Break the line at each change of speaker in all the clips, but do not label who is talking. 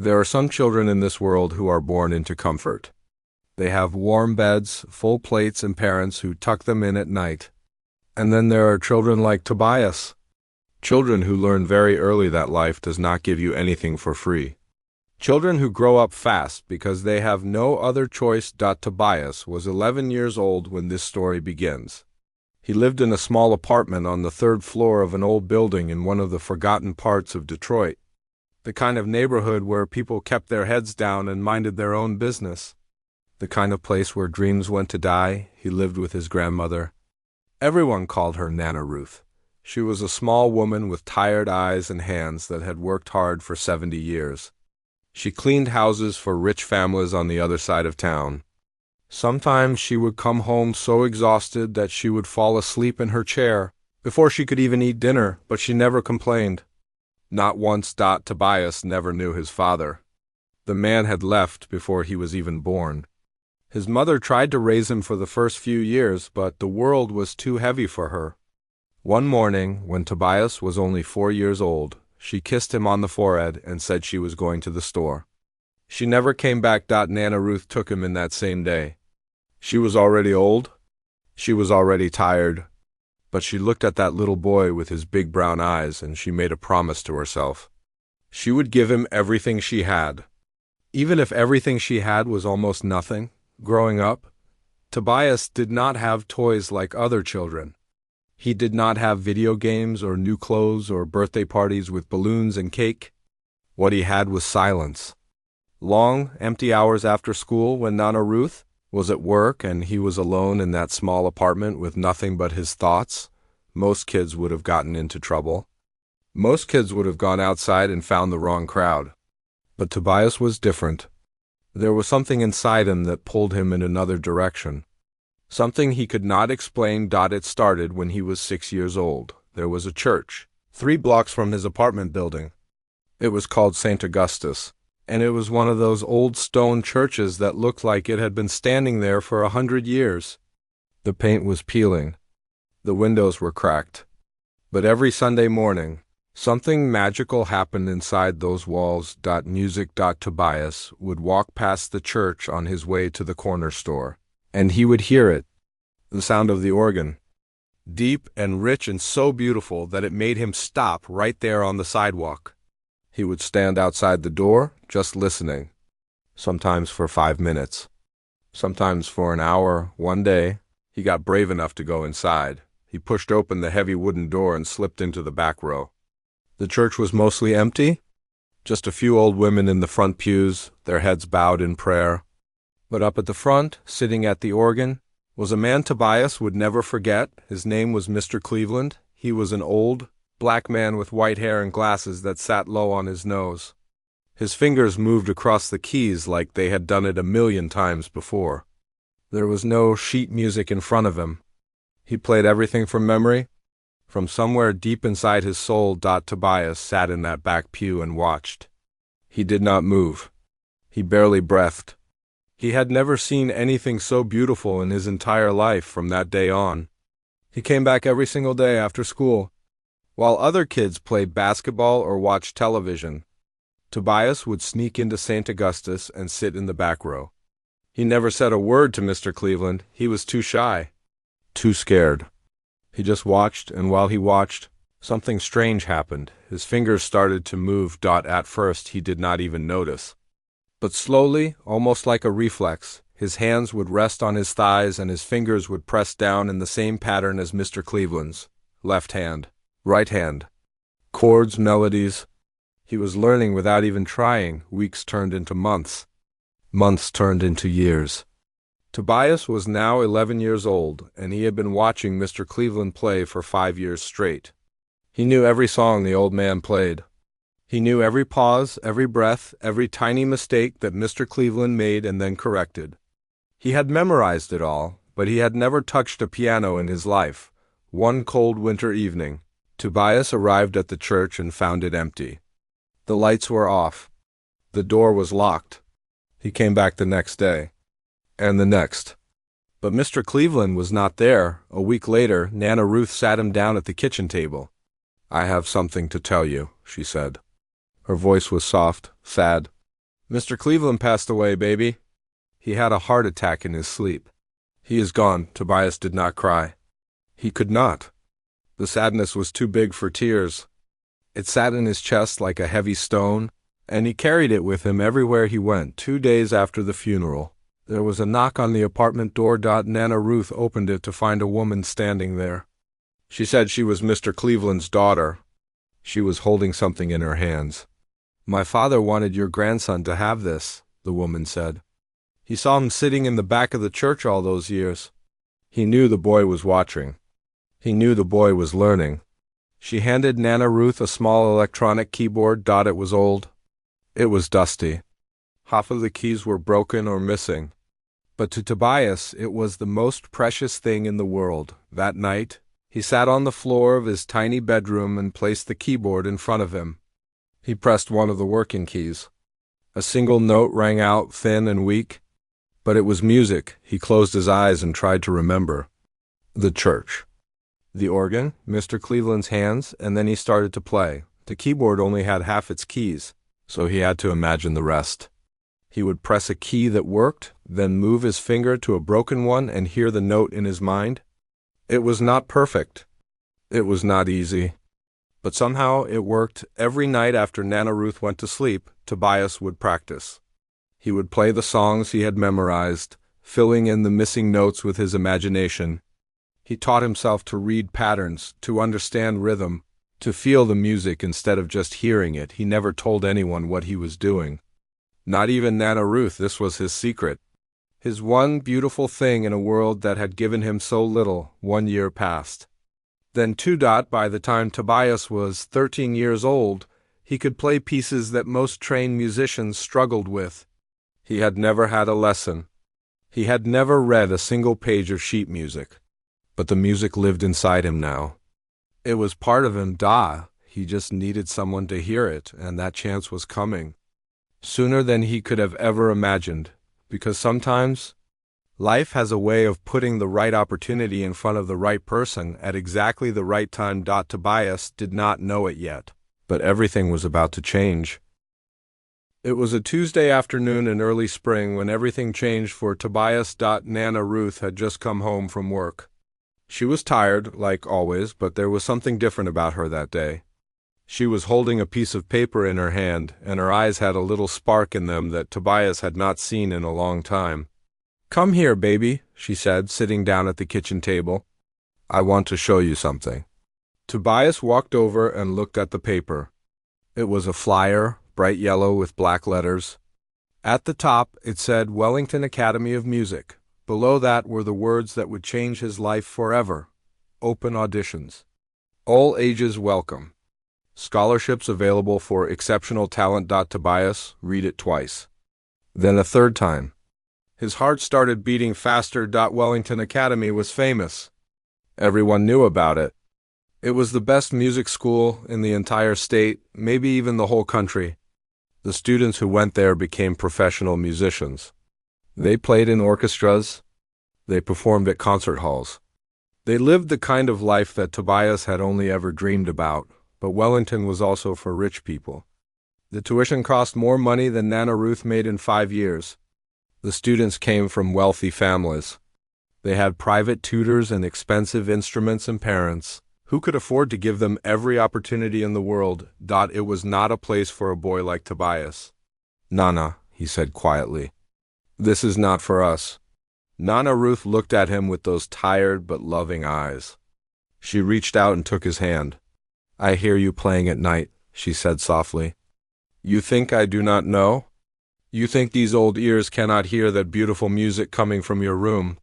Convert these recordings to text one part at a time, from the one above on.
There are some children in this world who are born into comfort. They have warm beds, full plates, and parents who tuck them in at night. And then there are children like Tobias. Children who learn very early that life does not give you anything for free. Children who grow up fast because they have no other choice. Tobias was 11 years old when this story begins. He lived in a small apartment on the third floor of an old building in one of the forgotten parts of Detroit. The kind of neighborhood where people kept their heads down and minded their own business. The kind of place where dreams went to die. He lived with his grandmother. Everyone called her Nana Ruth. She was a small woman with tired eyes and hands that had worked hard for 70 years. She cleaned houses for rich families on the other side of town. Sometimes she would come home so exhausted that she would fall asleep in her chair before she could even eat dinner, but she never complained. Not once. Tobias never knew his father. The man had left before he was even born. His mother tried to raise him for the first few years, but the world was too heavy for her. One morning, when Tobias was only 4 years old, she kissed him on the forehead and said she was going to the store. She never came back. Nana Ruth took him in that same day. She was already old. She was already tired. But she looked at that little boy with his big brown eyes, and she made a promise to herself. She would give him everything she had. Even if everything she had was almost nothing. Growing up, Tobias did not have toys like other children. He did not have video games or new clothes or birthday parties with balloons and cake. What he had was silence. Long, empty hours after school when Nana Ruth was at work and he was alone in that small apartment with nothing but his thoughts. Most kids would have gotten into trouble. Most kids would have gone outside and found the wrong crowd. But Tobias was different. There was something inside him that pulled him in another direction. Something he could not explain. It started when he was 6 years old. There was a church 3 blocks from his apartment building. It was called St. Augustus, and it was one of those old stone churches that looked like it had been standing there for 100 years. The paint was peeling. The windows were cracked. But every Sunday morning, something magical happened inside those walls. Music. Tobias would walk past the church on his way to the corner store, and he would hear it, the sound of the organ, deep and rich and so beautiful that it made him stop right there on the sidewalk. He would stand outside the door, just listening, sometimes for 5 minutes, sometimes for an hour. One day, he got brave enough to go inside. He pushed open the heavy wooden door and slipped into the back row. The church was mostly empty, just a few old women in the front pews, their heads bowed in prayer. But up at the front, sitting at the organ, was a man Tobias would never forget. His name was Mr. Cleveland. He was an old, black man with white hair and glasses that sat low on his nose. His fingers moved across the keys like they had done it 1,000,000 times before. There was no sheet music in front of him. He played everything from memory. From somewhere deep inside his soul. Tobias sat in that back pew and watched. He did not move. He barely breathed. He had never seen anything so beautiful in his entire life from that day on. He came back every single day after school. While other kids played basketball or watched television, Tobias would sneak into St. Augustus and sit in the back row. He never said a word to Mr. Cleveland. He was too shy, too scared. He just watched, and while he watched, something strange happened. His fingers started to move. At first, he did not even notice. But slowly, almost like a reflex, his hands would rest on his thighs and his fingers would press down in the same pattern as Mr. Cleveland's. Left hand, right hand. Chords, melodies. He was learning without even trying. Weeks turned into months. Months turned into years. Tobias was now 11 years old, and he had been watching Mr. Cleveland play for 5 years straight. He knew every song the old man played. He knew every pause, every breath, every tiny mistake that Mr. Cleveland made and then corrected. He had memorized it all, but he had never touched a piano in his life. One cold winter evening, Tobias arrived at the church and found it empty. The lights were off. The door was locked. He came back the next day. And the next. But Mr. Cleveland was not there. A week later, Nana Ruth sat him down at the kitchen table. "I have something to tell you," she said. Her voice was soft, sad. Mr. Cleveland passed away, baby. He had a heart attack in his sleep. He is gone. Tobias did not cry. He could not. The sadness was too big for tears. It sat in his chest like a heavy stone, and he carried it with him everywhere he went. 2 days after the funeral, there was a knock on the apartment door. Nana Ruth opened it to find a woman standing there. She said she was Mr. Cleveland's daughter. She was holding something in her hands. "My father wanted your grandson to have this," the woman said. "He saw him sitting in the back of the church all those years. He knew the boy was watching. He knew the boy was learning." She handed Nana Ruth a small electronic keyboard. It was old. It was dusty. Half of the keys were broken or missing. But to Tobias, it was the most precious thing in the world. That night, he sat on the floor of his tiny bedroom and placed the keyboard in front of him. He pressed one of the working keys. A single note rang out, thin and weak. But it was music. He closed his eyes and tried to remember. The church. The organ, Mr. Cleveland's hands, and then he started to play. The keyboard only had half its keys, so he had to imagine the rest. He would press a key that worked, then move his finger to a broken one and hear the note in his mind. It was not perfect. It was not easy. But somehow it worked. Every night after Nana Ruth went to sleep, Tobias would practice. He would play the songs he had memorized, filling in the missing notes with his imagination. He taught himself to read patterns, to understand rhythm, to feel the music instead of just hearing it. He never told anyone what he was doing. Not even Nana Ruth. This was his secret. His one beautiful thing in a world that had given him so little. 1 year passed. Then by the time Tobias was 13 years old, he could play pieces that most trained musicians struggled with. He had never had a lesson. He had never read a single page of sheet music. But the music lived inside him now. It was part of him. He just needed someone to hear it, and that chance was coming. Sooner than he could have ever imagined. Because sometimes, life has a way of putting the right opportunity in front of the right person at exactly the right time. Tobias did not know it yet, but everything was about to change. It was a Tuesday afternoon in early spring when everything changed for Tobias. Nana Ruth had just come home from work. She was tired, like always, but there was something different about her that day. She was holding a piece of paper in her hand, and her eyes had a little spark in them that Tobias had not seen in a long time. "Come here, baby," she said, sitting down at the kitchen table. "I want to show you something." Tobias walked over and looked at the paper. It was a flyer, bright yellow with black letters. At the top, it said Wellington Academy of Music. Below that were the words that would change his life forever. Open auditions. All ages welcome. Scholarships available for exceptional talent. Tobias read it twice. Then a third time. His heart started beating faster. Wellington Academy was famous. Everyone knew about it. It was the best music school in the entire state, maybe even the whole country. The students who went there became professional musicians. They played in orchestras. They performed at concert halls. They lived the kind of life that Tobias had only ever dreamed about, but Wellington was also for rich people. The tuition cost more money than Nana Ruth made in 5 years. The students came from wealthy families. They had private tutors and expensive instruments and parents who could afford to give them every opportunity in the world. It was not a place for a boy like Tobias. "Nana," he said quietly. "This is not for us." Nana Ruth looked at him with those tired but loving eyes. She reached out and took his hand. "I hear you playing at night," she said softly. "You think I do not know? You think these old ears cannot hear that beautiful music coming from your room?"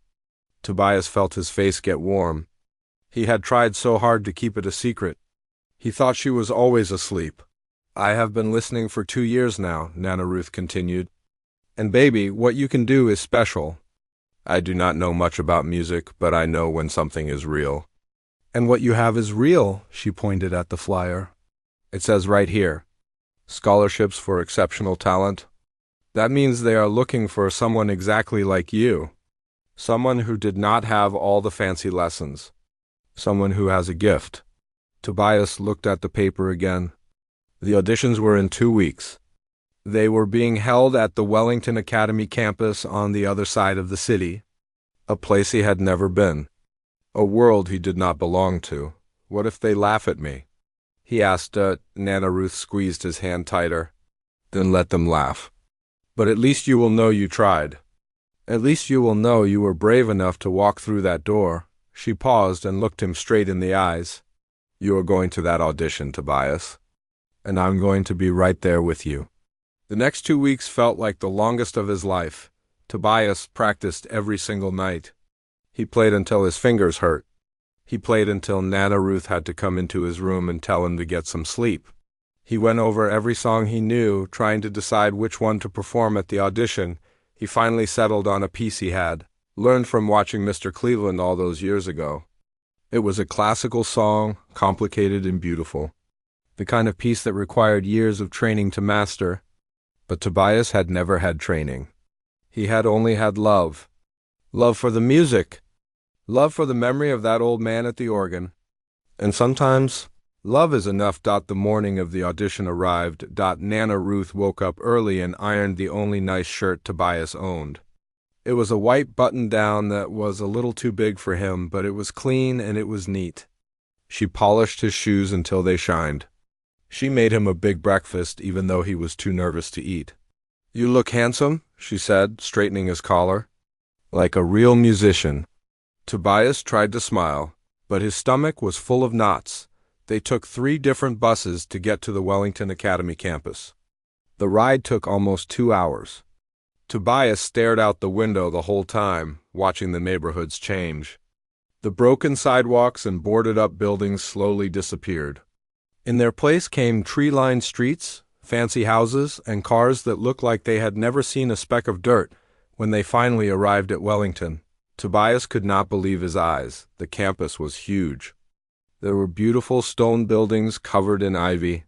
Tobias felt his face get warm. He had tried so hard to keep it a secret. He thought she was always asleep. "I have been listening for 2 years now," Nana Ruth continued. "And baby, what you can do is special. I do not know much about music, but I know when something is real." "And what you have is real," she pointed at the flyer. "It says right here, scholarships for exceptional talent. That means they are looking for someone exactly like you. Someone who did not have all the fancy lessons. Someone who has a gift." Tobias looked at the paper again. The auditions were in 2 weeks. They were being held at the Wellington Academy campus on the other side of the city, a place he had never been, a world he did not belong to. What if they laugh at me? He asked. Nana Ruth squeezed his hand tighter. Then let them laugh. But at least you will know you tried. At least you will know you were brave enough to walk through that door. She paused and looked him straight in the eyes. You are going to that audition, Tobias. And I'm going to be right there with you. The next 2 weeks felt like the longest of his life. Tobias practiced every single night. He played until his fingers hurt. He played until Nana Ruth had to come into his room and tell him to get some sleep. He went over every song he knew, trying to decide which one to perform at the audition. He finally settled on a piece he had learned from watching Mr. Cleveland all those years ago. It was a classical song, complicated and beautiful. The kind of piece that required years of training to master. But Tobias had never had training. He had only had love. Love for the music. Love for the memory of that old man at the organ. And sometimes, love is enough. The morning of the audition arrived. Nana Ruth woke up early and ironed the only nice shirt Tobias owned. It was a white button-down that was a little too big for him, but it was clean and it was neat. She polished his shoes until they shined. She made him a big breakfast, even though he was too nervous to eat. You look handsome, she said, straightening his collar. Like a real musician. Tobias tried to smile, but his stomach was full of knots. They took 3 different buses to get to the Wellington Academy campus. The ride took almost 2 hours. Tobias stared out the window the whole time, watching the neighborhoods change. The broken sidewalks and boarded-up buildings slowly disappeared. In their place came tree-lined streets, fancy houses, and cars that looked like they had never seen a speck of dirt. When they finally arrived at Wellington, Tobias could not believe his eyes. The campus was huge. There were beautiful stone buildings covered in ivy.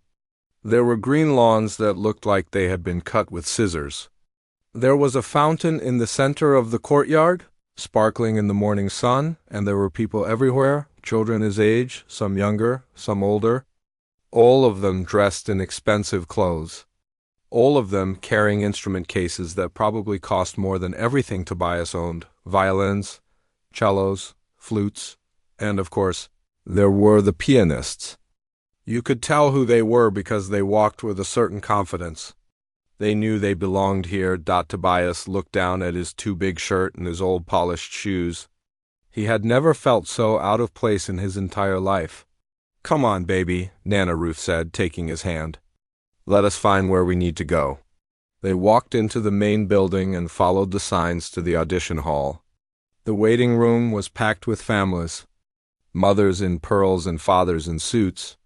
There were green lawns that looked like they had been cut with scissors. There was a fountain in the center of the courtyard, sparkling in the morning sun, and there were people everywhere, children his age, some younger, some older, all of them dressed in expensive clothes, all of them carrying instrument cases that probably cost more than everything Tobias owned, violins, cellos, flutes, and, of course, there were the pianists. You could tell who they were because they walked with a certain confidence. They knew they belonged here. Tobias looked down at his too big shirt and his old polished shoes. He had never felt so out of place in his entire life. Come on, baby, Nana Ruth said, taking his hand. Let us find where we need to go. They walked into the main building and followed the signs to the audition hall. The waiting room was packed with families, mothers in pearls and fathers in suits,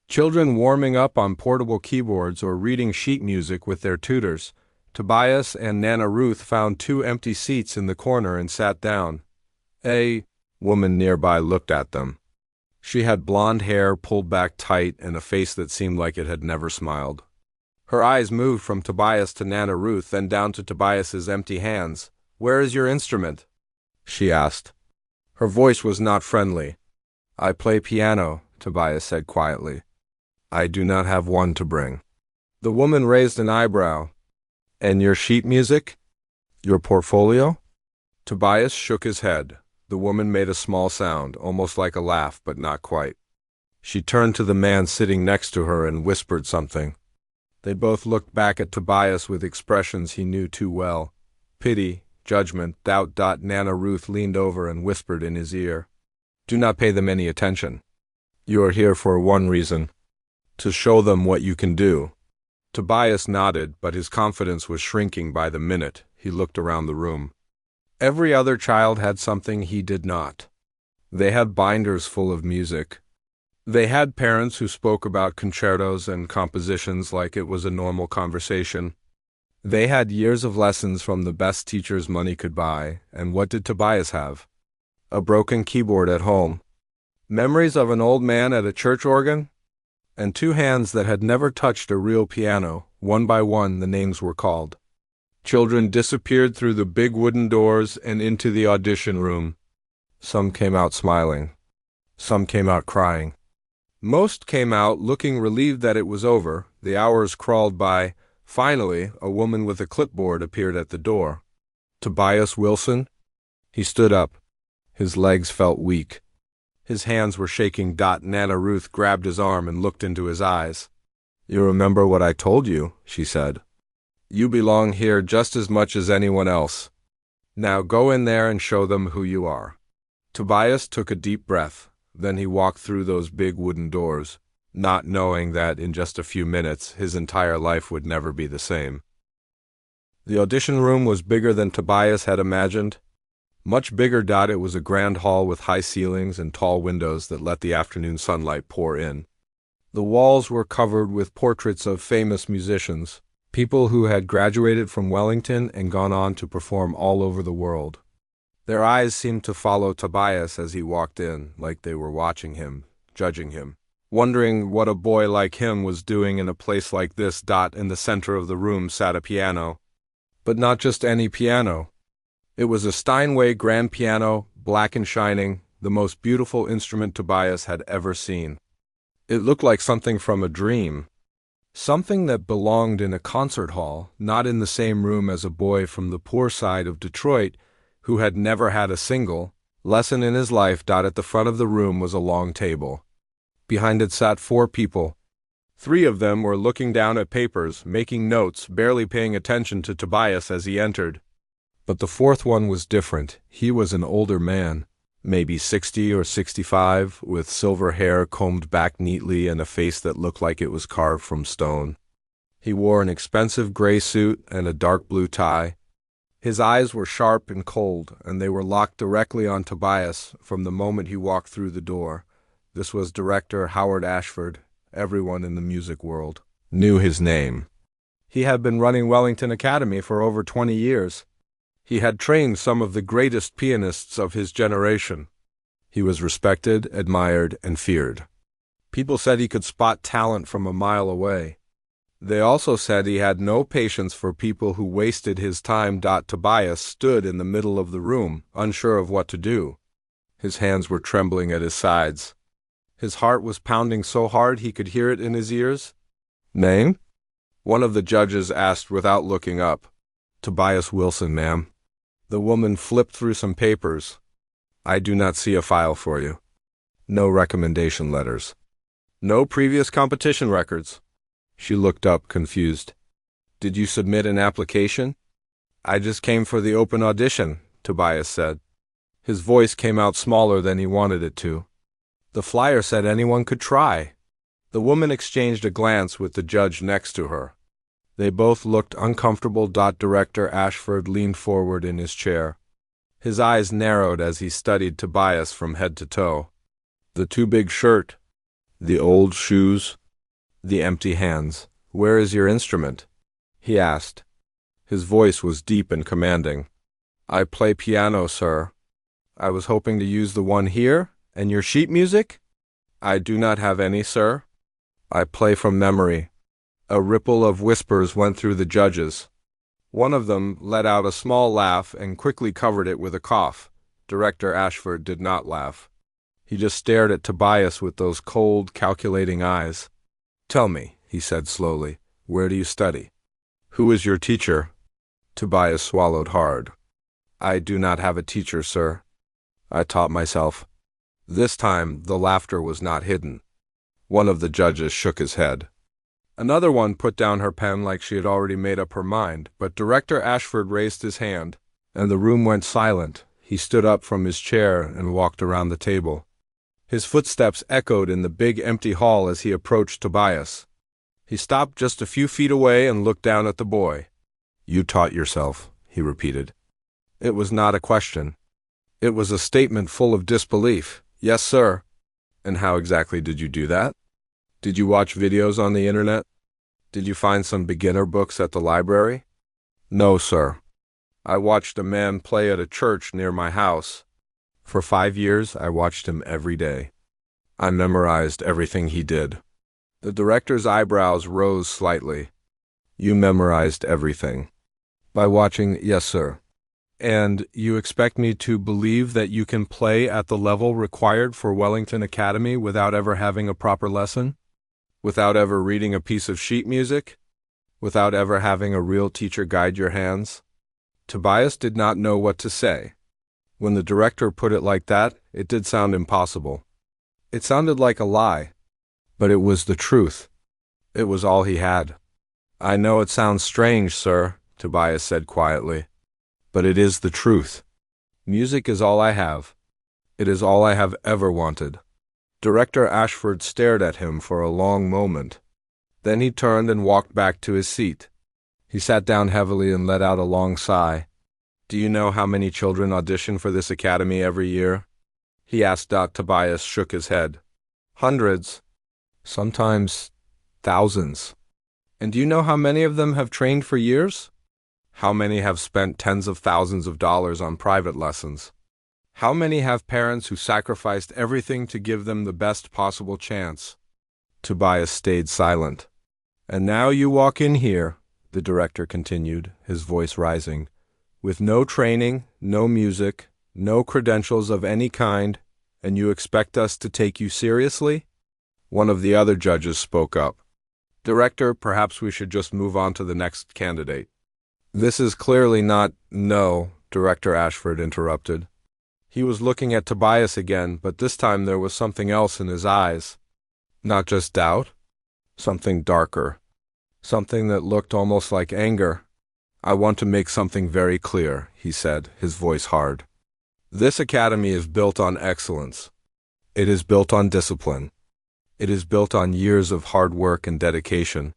children warming up on portable keyboards or reading sheet music with their tutors. Tobias and Nana Ruth found 2 empty seats in the corner and sat down. A woman nearby looked at them. She had blonde hair pulled back tight and a face that seemed like it had never smiled. Her eyes moved from Tobias to Nana Ruth, then down to Tobias's empty hands. Where is your instrument? She asked. Her voice was not friendly. I play piano, Tobias said quietly. I do not have one to bring. The woman raised an eyebrow. And your sheet music? Your portfolio? Tobias shook his head. The woman made a small sound, almost like a laugh, but not quite. She turned to the man sitting next to her and whispered something. They both looked back at Tobias with expressions he knew too well. Pity, judgment, doubt. Nana Ruth leaned over and whispered in his ear. Do not pay them any attention. You are here for one reason. To show them what you can do. Tobias nodded, but his confidence was shrinking by the minute. He looked around the room. Every other child had something he did not. They had binders full of music. They had parents who spoke about concertos and compositions like it was a normal conversation. They had years of lessons from the best teachers money could buy, and what did Tobias have? A broken keyboard at home. Memories of an old man at a church organ? And 2 hands that had never touched a real piano. One by one, the names were called. Children disappeared through the big wooden doors and into the audition room. Some came out smiling. Some came out crying. Most came out looking relieved that it was over. The hours crawled by. Finally, a woman with a clipboard appeared at the door. Tobias Wilson? He stood up. His legs felt weak. His hands were shaking. Nana Ruth grabbed his arm and looked into his eyes. You remember what I told you, she said. You belong here just as much as anyone else. Now go in there and show them who you are. Tobias took a deep breath. Then he walked through those big wooden doors, not knowing that in just a few minutes his entire life would never be the same. The audition room was bigger than Tobias had imagined. Much bigger. It was a grand hall with high ceilings and tall windows that let the afternoon sunlight pour in. The walls were covered with portraits of famous musicians, people who had graduated from Wellington and gone on to perform all over the world. Their eyes seemed to follow Tobias as he walked in, like they were watching him, judging him, wondering what a boy like him was doing in a place like this. In the center of the room sat a piano. But not just any piano. It was a Steinway grand piano, black and shining, the most beautiful instrument Tobias had ever seen. It looked like something from a dream. Something that belonged in a concert hall, not in the same room as a boy from the poor side of Detroit who had never had a single lesson in his life. At the front of the room was a long table. Behind it sat 4 people. 3 of them were looking down at papers, making notes, barely paying attention to Tobias as he entered. But the 4th one was different. He was an older man, maybe 60 or 65, with silver hair combed back neatly and a face that looked like it was carved from stone. He wore an expensive gray suit and a dark blue tie. His eyes were sharp and cold, and they were locked directly on Tobias from the moment he walked through the door. This was director Howard Ashford. Everyone in the music world knew his name. He had been running Wellington Academy for over 20 years. He had trained some of the greatest pianists of his generation. He was respected, admired, and feared. People said he could spot talent from a mile away. They also said he had no patience for people who wasted his time. Tobias stood in the middle of the room, unsure of what to do. His hands were trembling at his sides. His heart was pounding so hard he could hear it in his ears. Name? One of the judges asked without looking up. Tobias Wilson, ma'am. The woman flipped through some papers. I do not see a file for you. No recommendation letters. No previous competition records. She looked up, confused. Did you submit an application? I just came for the open audition, Tobias said. His voice came out smaller than he wanted it to. The flyer said anyone could try. The woman exchanged a glance with the judge next to her. They both looked uncomfortable. Director Ashford leaned forward in his chair. His eyes narrowed as he studied Tobias from head to toe. The too big shirt, the old shoes, the empty hands. Where is your instrument? He asked. His voice was deep and commanding. I play piano, sir. I was hoping to use the one here. And your sheet music? I do not have any, sir. I play from memory. A ripple of whispers went through the judges. One of them let out a small laugh and quickly covered it with a cough. Director Ashford did not laugh. He just stared at Tobias with those cold, calculating eyes. Tell me, he said slowly, where do you study? Who is your teacher? Tobias swallowed hard. I do not have a teacher, sir. I taught myself. This time, the laughter was not hidden. One of the judges shook his head. Another one put down her pen like she had already made up her mind, but Director Ashford raised his hand, and the room went silent. He stood up from his chair and walked around the table. His footsteps echoed in the big empty hall as he approached Tobias. He stopped just a few feet away and looked down at the boy. You taught yourself, he repeated. It was not a question. It was a statement full of disbelief. Yes, sir. And how exactly did you do that? Did you watch videos on the internet? Did you find some beginner books at the library? No, sir. I watched a man play at a church near my house. For 5 years, I watched him every day. I memorized everything he did. The director's eyebrows rose slightly. You memorized everything. By watching, yes, sir. And you expect me to believe that you can play at the level required for Wellington Academy without ever having a proper lesson? Without ever reading a piece of sheet music? without ever having a real teacher guide your hands? Tobias did not know what to say. When the director put it like that, it did sound impossible. It sounded like a lie. But it was the truth. It was all he had. "I know it sounds strange, sir," Tobias said quietly. "But it is the truth. Music is all I have. It is all I have ever wanted." Director Ashford stared at him for a long moment. Then he turned and walked back to his seat. He sat down heavily and let out a long sigh. "Do you know how many children audition for this academy every year?" he asked. Tobias shook his head. "Hundreds. Sometimes thousands." "And do you know how many of them have trained for years? How many have spent tens of thousands of dollars on private lessons? How many have parents who sacrificed everything to give them the best possible chance?" Tobias stayed silent. "And now you walk in here," the director continued, his voice rising, "with no training, no music, no credentials of any kind, and you expect us to take you seriously?" One of the other judges spoke up. "Director, perhaps we should just move on to the next candidate." "This is clearly not—" "No," Director Ashford interrupted. He was looking at Tobias again, but this time there was something else in his eyes. Not just doubt. Something darker. Something that looked almost like anger. "I want to make something very clear," he said, his voice hard. "This academy is built on excellence. It is built on discipline. It is built on years of hard work and dedication.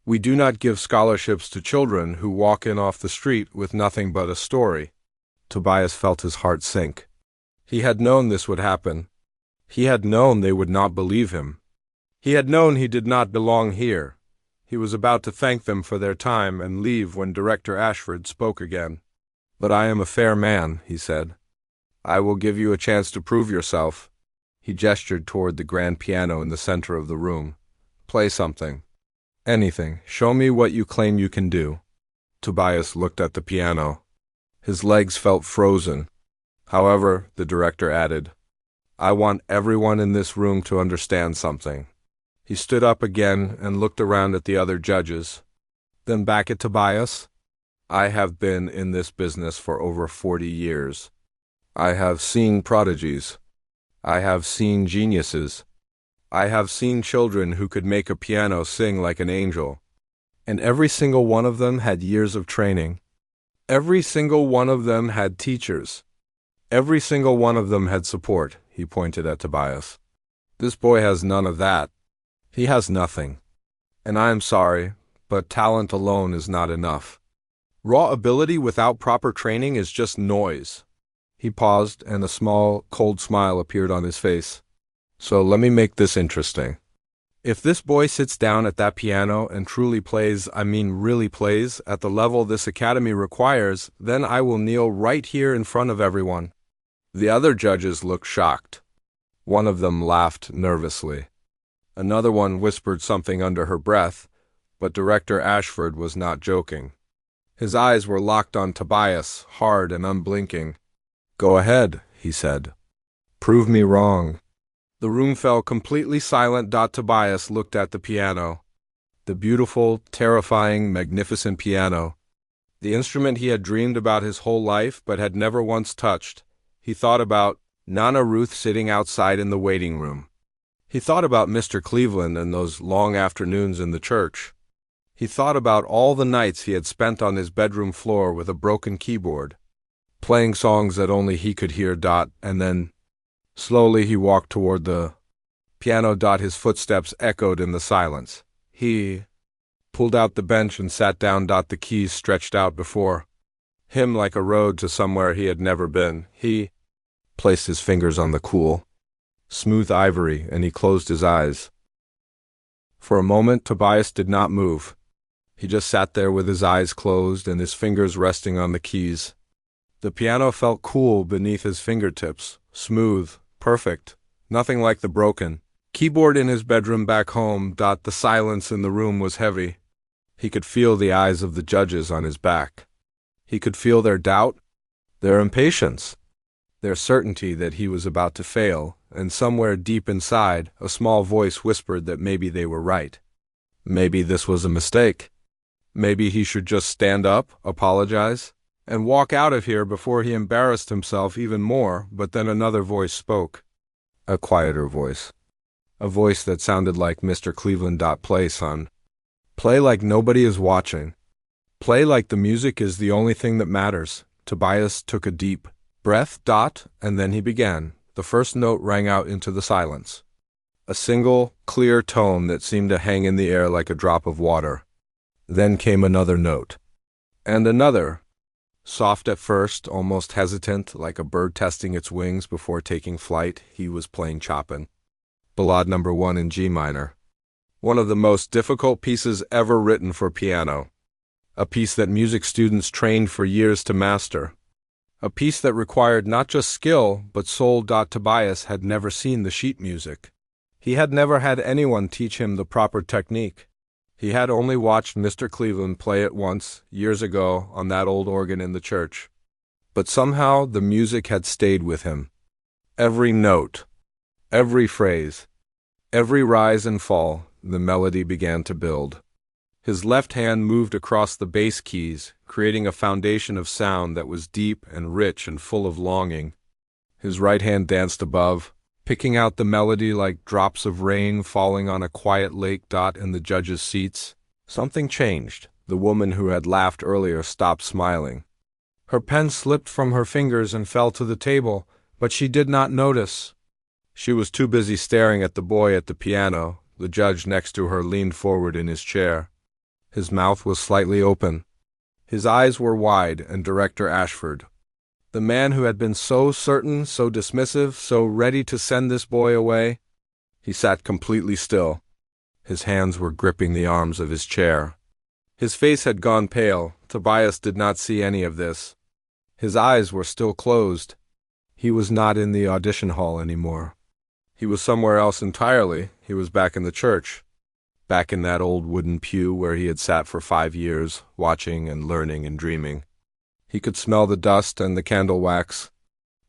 We do not give scholarships to children who walk in off the street with nothing but a story." Tobias felt his heart sink. He had known this would happen. He had known they would not believe him. He had known he did not belong here. He was about to thank them for their time and leave when Director Ashford spoke again. "But I am a fair man," he said. "I will give you a chance to prove yourself." He gestured toward the grand piano in the center of the room. "Play something. Anything. Show me what you claim you can do." Tobias looked at the piano. His legs felt frozen. "However," the director added, "I want everyone in this room to understand something." He stood up again and looked around at the other judges, then back at Tobias. "I have been in this business for over 40 years. I have seen prodigies. I have seen geniuses. I have seen children who could make a piano sing like an angel. And every single one of them had years of training. Every single one of them had teachers. Every single one of them had support," he pointed at Tobias. "This boy has none of that. He has nothing. And I am sorry, but talent alone is not enough. Raw ability without proper training is just noise." He paused, and a small, cold smile appeared on his face. "So let me make this interesting. If this boy sits down at that piano and truly plays, I mean really plays, at the level this academy requires, then I will kneel right here in front of everyone." The other judges looked shocked. One of them laughed nervously. Another one whispered something under her breath, but Director Ashford was not joking. His eyes were locked on Tobias, hard and unblinking. "Go ahead," he said. "Prove me wrong." The room fell completely silent. Tobias looked at the piano. The beautiful, terrifying, magnificent piano. The instrument he had dreamed about his whole life but had never once touched. He thought about Nana Ruth sitting outside in the waiting room. He thought about Mr. Cleveland and those long afternoons in the church. He thought about all the nights he had spent on his bedroom floor with a broken keyboard, playing songs that only he could hear. And then, slowly he walked toward the piano. His footsteps echoed in the silence. He pulled out the bench and sat down. The keys stretched out before him like a road to somewhere he had never been. He placed his fingers on the cool, smooth ivory, and he closed his eyes. For a moment, Tobias did not move. He just sat there with his eyes closed and his fingers resting on the keys. The piano felt cool beneath his fingertips, smooth, perfect, nothing like the broken keyboard in his bedroom back home. The silence in the room was heavy. He could feel the eyes of the judges on his back. He could feel their doubt, their impatience, their certainty that he was about to fail, and somewhere deep inside, a small voice whispered that maybe they were right. Maybe this was a mistake. Maybe he should just stand up, apologize, and walk out of here before he embarrassed himself even more. But then another voice spoke. A quieter voice. A voice that sounded like Mr. Cleveland. Play, son. Play like nobody is watching. Play like the music is the only thing that matters. Tobias took a deep breath. And then he began. The first note rang out into the silence. A single, clear tone that seemed to hang in the air like a drop of water. Then came another note. And another. Soft at first, almost hesitant, like a bird testing its wings before taking flight. He was playing Chopin. Ballade No. 1 in G minor. One of the most difficult pieces ever written for piano. A piece that music students trained for years to master. A piece that required not just skill, but soul. Tobias had never seen the sheet music. He had never had anyone teach him the proper technique. He had only watched Mr. Cleveland play it once, years ago, on that old organ in the church. But somehow the music had stayed with him. Every note, every phrase, every rise and fall, the melody began to build. His left hand moved across the bass keys, creating a foundation of sound that was deep and rich and full of longing. His right hand danced above, picking out the melody like drops of rain falling on a quiet lake. In the judges' seats, something changed. The woman who had laughed earlier stopped smiling. Her pen slipped from her fingers and fell to the table, but she did not notice. She was too busy staring at the boy at the piano. The judge next to her leaned forward in his chair. His mouth was slightly open. His eyes were wide, and Director Ashford, the man who had been so certain, so dismissive, so ready to send this boy away, he sat completely still. His hands were gripping the arms of his chair. His face had gone pale. Tobias did not see any of this. His eyes were still closed. He was not in the audition hall anymore. He was somewhere else entirely. He was back in the church. Back in that old wooden pew where he had sat for 5 years, watching and learning and dreaming. He could smell the dust and the candle wax.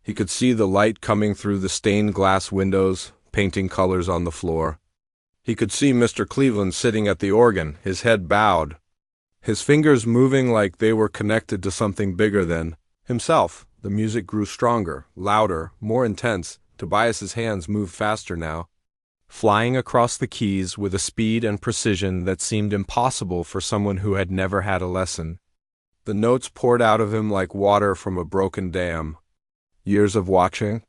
He could see the light coming through the stained glass windows, painting colors on the floor. He could see Mr. Cleveland sitting at the organ, his head bowed, his fingers moving like they were connected to something bigger than himself. The music grew stronger, louder, more intense. Tobias's hands moved faster now, flying across the keys with a speed and precision that seemed impossible for someone who had never had a lesson. The notes poured out of him like water from a broken dam. Years of watching.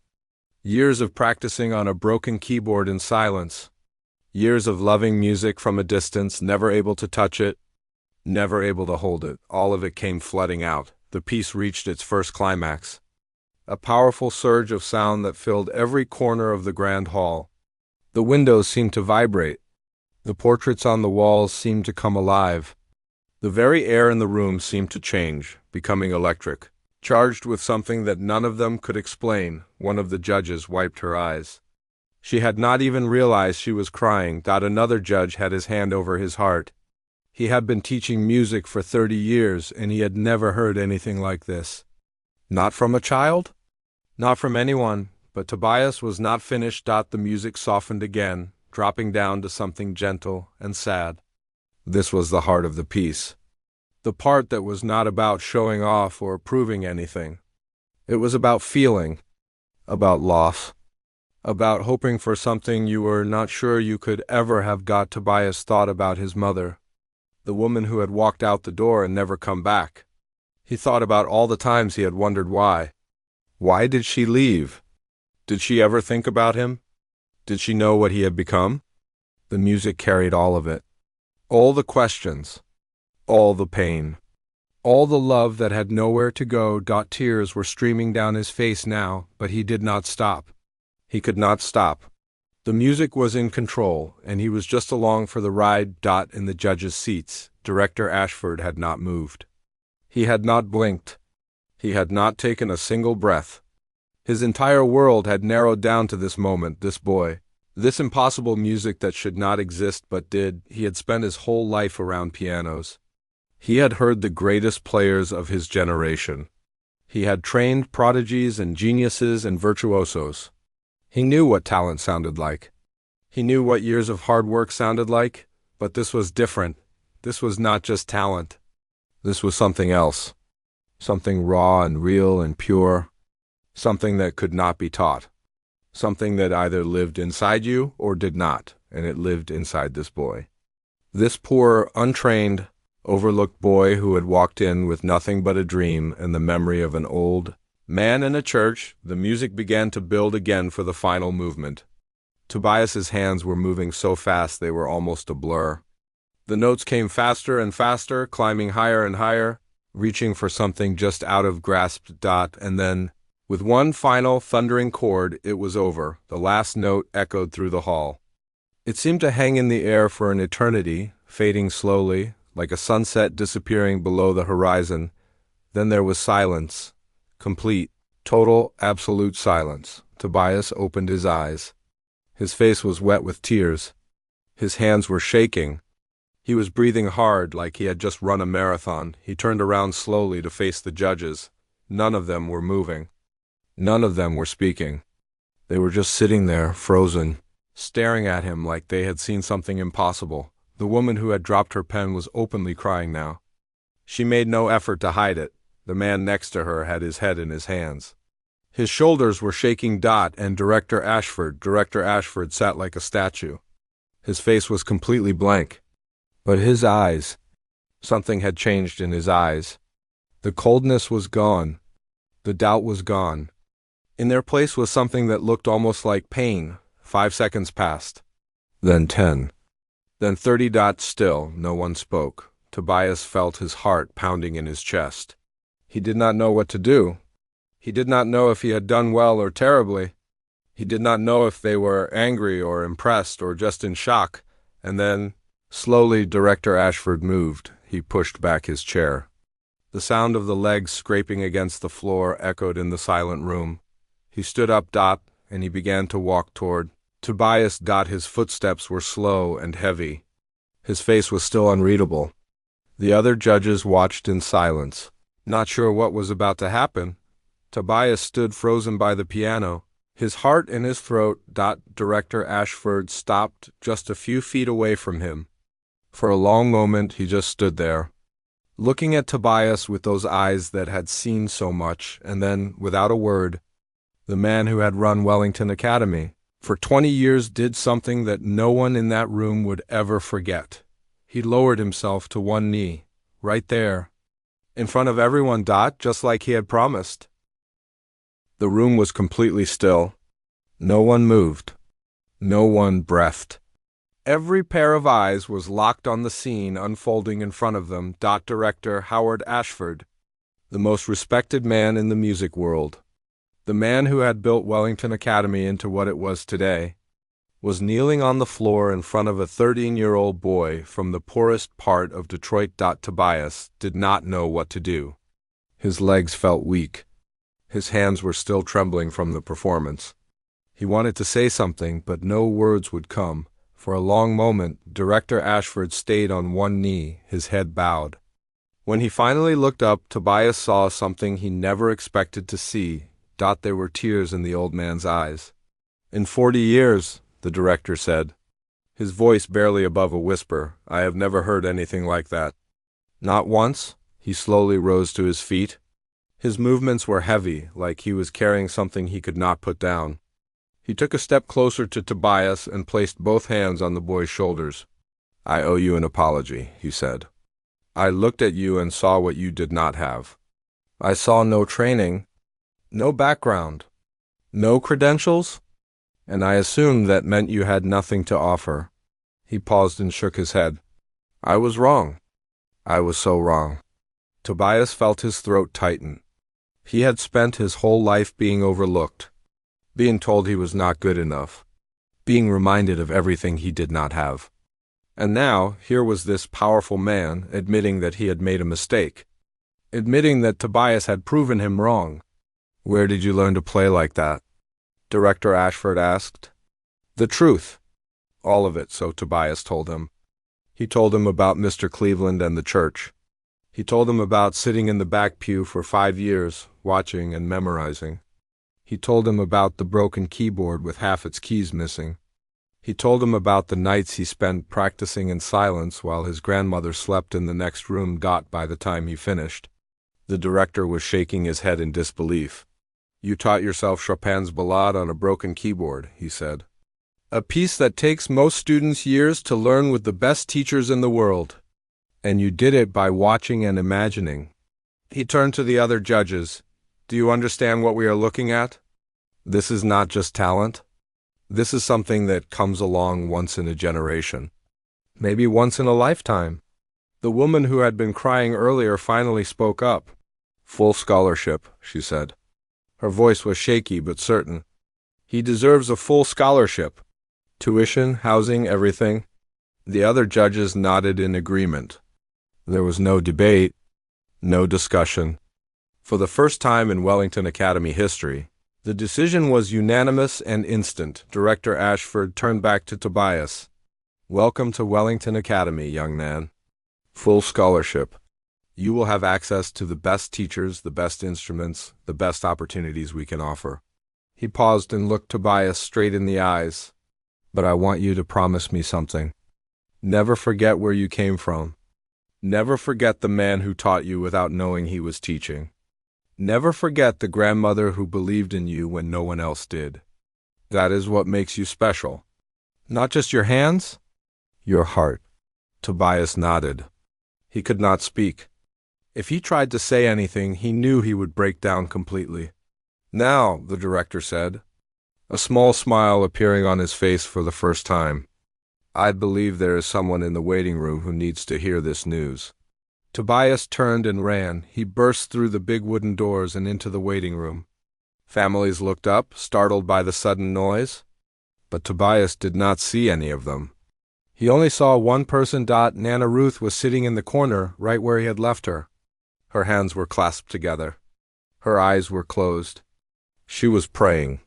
Years of practicing on a broken keyboard in silence. Years of loving music from a distance, never able to touch it, never able to hold it. All of it came flooding out. The piece reached its first climax. A powerful surge of sound that filled every corner of the grand hall. The windows seemed to vibrate. The portraits on the walls seemed to come alive. The very air in the room seemed to change, becoming electric, charged with something that none of them could explain. One of the judges wiped her eyes. She had not even realized she was crying. Another judge had his hand over his heart. He had been teaching music for 30 years, and he had never heard anything like this. Not from a child? Not from anyone. But Tobias was not finished. The music softened again, dropping down to something gentle and sad. This was the heart of the piece. The part that was not about showing off or proving anything. It was about feeling, about loss, about hoping for something you were not sure you could ever have got. Tobias thought about his mother, the woman who had walked out the door and never come back. He thought about all the times he had wondered why. Why did she leave? Did she ever think about him? Did she know what he had become? The music carried all of it. All the questions, all the pain, all the love that had nowhere to go. Tears were streaming down his face now, but he did not stop. He could not stop. The music was in control, and he was just along for the ride. In the judges' seats, Director Ashford had not moved. He had not blinked. He had not taken a single breath. His entire world had narrowed down to this moment, this boy. This impossible music that should not exist but did. He had spent his whole life around pianos. He had heard the greatest players of his generation. He had trained prodigies and geniuses and virtuosos. He knew what talent sounded like. He knew what years of hard work sounded like, but this was different. This was not just talent. This was something else. Something raw and real and pure. Something that could not be taught. Something that either lived inside you or did not, and it lived inside this boy. This poor, untrained, overlooked boy who had walked in with nothing but a dream and the memory of an old man in a church. The music began to build again for the final movement. Tobias's hands were moving so fast they were almost a blur. The notes came faster and faster, climbing higher and higher, reaching for something just out of grasp. And then, with one final thundering chord, it was over. The last note echoed through the hall. It seemed to hang in the air for an eternity, fading slowly, like a sunset disappearing below the horizon. Then there was silence. Complete, total, absolute silence. Tobias opened his eyes. His face was wet with tears. His hands were shaking. He was breathing hard, like he had just run a marathon. He turned around slowly to face the judges. None of them were moving. None of them were speaking. They were just sitting there, frozen, staring at him like they had seen something impossible. The woman who had dropped her pen was openly crying now. She made no effort to hide it. The man next to her had his head in his hands. His shoulders were shaking. And Director Ashford sat like a statue. His face was completely blank. But his eyes, something had changed in his eyes. The coldness was gone. The doubt was gone. In their place was something that looked almost like pain. 5 seconds passed. Then 10. Then 30. Still, no one spoke. Tobias felt his heart pounding in his chest. He did not know what to do. He did not know if he had done well or terribly. He did not know if they were angry or impressed or just in shock. And then, slowly, Director Ashford moved. He pushed back his chair. The sound of the legs scraping against the floor echoed in the silent room. He stood up. And he began to walk toward Tobias. His footsteps were slow and heavy. His face was still unreadable. The other judges watched in silence, not sure what was about to happen. Tobias stood frozen by the piano, his heart in his throat. Director Ashford stopped just a few feet away from him. For a long moment he just stood there, looking at Tobias with those eyes that had seen so much, and then, without a word, the man who had run Wellington Academy for 20 years did something that no one in that room would ever forget. He lowered himself to one knee, right there, in front of everyone. Just like he had promised. The room was completely still. No one moved. No one breathed. Every pair of eyes was locked on the scene unfolding in front of them. Director Howard Ashford, the most respected man in the music world, the man who had built Wellington Academy into what it was today, was kneeling on the floor in front of a 13-year-old boy from the poorest part of Detroit. Tobias did not know what to do. His legs felt weak. His hands were still trembling from the performance. He wanted to say something, but no words would come. For a long moment, Director Ashford stayed on one knee, his head bowed. When he finally looked up, Tobias saw something he never expected to see. There were tears in the old man's eyes. "In 40 years, the director said, his voice barely above a whisper, "I have never heard anything like that." Not once. He slowly rose to his feet. His movements were heavy, like he was carrying something he could not put down. He took a step closer to Tobias and placed both hands on the boy's shoulders. "I owe you an apology," he said. "I looked at you and saw what you did not have. I saw no training, no background, no credentials, and I assumed that meant you had nothing to offer." He paused and shook his head. "I was wrong. I was so wrong." Tobias felt his throat tighten. He had spent his whole life being overlooked, being told he was not good enough, being reminded of everything he did not have. And now, here was this powerful man admitting that he had made a mistake, admitting that Tobias had proven him wrong. "Where did you learn to play like that?" Director Ashford asked. "The truth. All of it," so Tobias told him. He told him about Mr. Cleveland and the church. He told him about sitting in the back pew for 5 years, watching and memorizing. He told him about the broken keyboard with half its keys missing. He told him about the nights he spent practicing in silence while his grandmother slept in the next room. By the time he finished, the director was shaking his head in disbelief. "You taught yourself Chopin's Ballade on a broken keyboard," he said. "A piece that takes most students years to learn with the best teachers in the world. And you did it by watching and imagining." He turned to the other judges. "Do you understand what we are looking at? This is not just talent. This is something that comes along once in a generation. Maybe once in a lifetime." The woman who had been crying earlier finally spoke up. "Full scholarship," she said. Her voice was shaky but certain. "He deserves a full scholarship. Tuition, housing, everything." The other judges nodded in agreement. There was no debate, no discussion. For the first time in Wellington Academy history, the decision was unanimous and instant. Director Ashford turned back to Tobias. "Welcome to Wellington Academy, young man. Full scholarship. You will have access to the best teachers, the best instruments, the best opportunities we can offer." He paused and looked Tobias straight in the eyes. "But I want you to promise me something. Never forget where you came from. Never forget the man who taught you without knowing he was teaching. Never forget the grandmother who believed in you when no one else did. That is what makes you special. Not just your hands, your heart." Tobias nodded. He could not speak. If he tried to say anything, he knew he would break down completely. "Now," the director said, a small smile appearing on his face for the first time, "I believe there is someone in the waiting room who needs to hear this news." Tobias turned and ran. He burst through the big wooden doors and into the waiting room. Families looked up, startled by the sudden noise. But Tobias did not see any of them. He only saw one person. Nana Ruth was sitting in the corner, right where he had left her. Her hands were clasped together. Her eyes were closed. She was praying.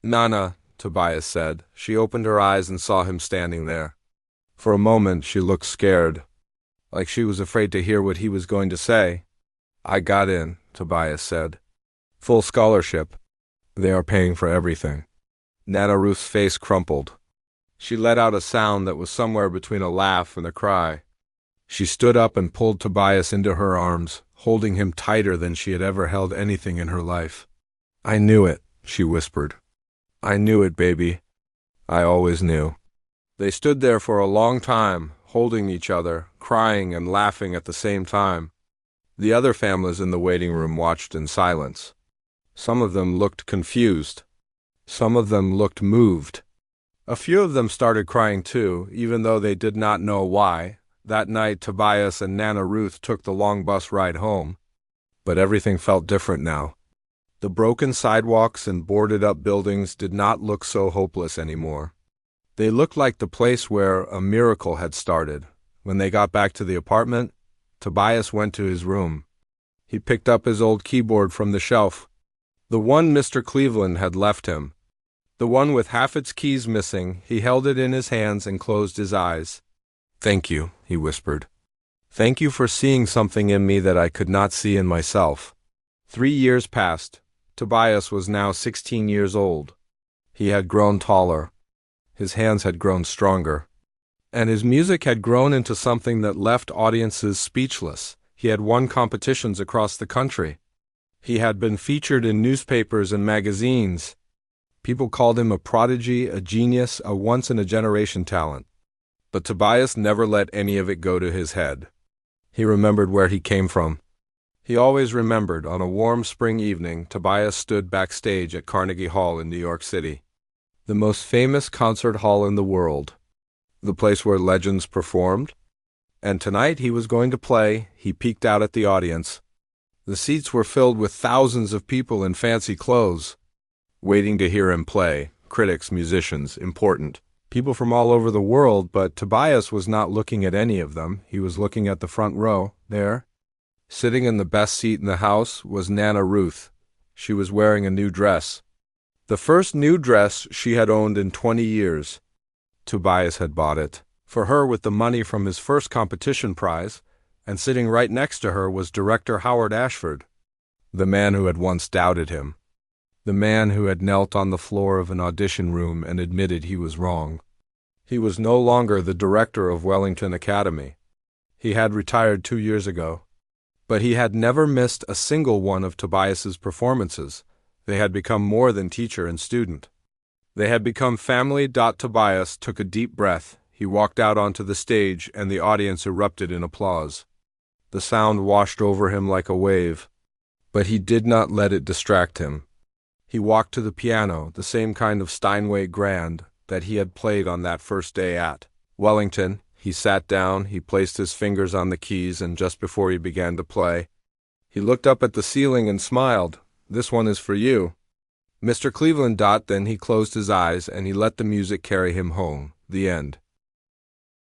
"Nana," Tobias said. She opened her eyes and saw him standing there. For a moment she looked scared, like she was afraid to hear what he was going to say. "I got in," Tobias said. "Full scholarship. They are paying for everything." Nana Ruth's face crumpled. She let out a sound that was somewhere between a laugh and a cry. She stood up and pulled Tobias into her arms, holding him tighter than she had ever held anything in her life. "I knew it," she whispered. "I knew it, baby. I always knew." They stood there for a long time, holding each other, crying and laughing at the same time. The other families in the waiting room watched in silence. Some of them looked confused. Some of them looked moved. A few of them started crying too, even though they did not know why. That night, Tobias and Nana Ruth took the long bus ride home. But everything felt different now. The broken sidewalks and boarded-up buildings did not look so hopeless anymore. They looked like the place where a miracle had started. When they got back to the apartment, Tobias went to his room. He picked up his old keyboard from the shelf. The one Mr. Cleveland had left him. The one with half its keys missing. He held it in his hands and closed his eyes. "Thank you," he whispered. "Thank you for seeing something in me that I could not see in myself." 3 years passed. Tobias was now 16 years old. He had grown taller. His hands had grown stronger. And his music had grown into something that left audiences speechless. He had won competitions across the country. He had been featured in newspapers and magazines. People called him a prodigy, a genius, a once-in-a-generation talent. But Tobias never let any of it go to his head. He remembered where he came from. He always remembered, on a warm spring evening, Tobias stood backstage at Carnegie Hall in New York City, the most famous concert hall in the world, the place where legends performed. And tonight he was going to play. He peeked out at the audience. The seats were filled with thousands of people in fancy clothes, waiting to hear him play. Critics, musicians, important people from all over the world, but Tobias was not looking at any of them. He was looking at the front row. There, sitting in the best seat in the house, was Nana Ruth. She was wearing a new dress. The first new dress she had owned in 20 years. Tobias had bought it for her with the money from his first competition prize, and sitting right next to her was director Howard Ashford, the man who had once doubted him. The man who had knelt on the floor of an audition room and admitted he was wrong. He was no longer the director of Wellington Academy. He had retired 2 years ago. But he had never missed a single one of Tobias's performances. They had become more than teacher and student. They had become family. Tobias took a deep breath. He walked out onto the stage, and the audience erupted in applause. The sound washed over him like a wave. But he did not let it distract him. He walked to the piano, the same kind of Steinway grand that he had played on that first day at Wellington. He sat down, he placed his fingers on the keys, and just before he began to play, he looked up at the ceiling and smiled. "This one is for you, Mr. Cleveland." Then he closed his eyes and he let the music carry him home. The end.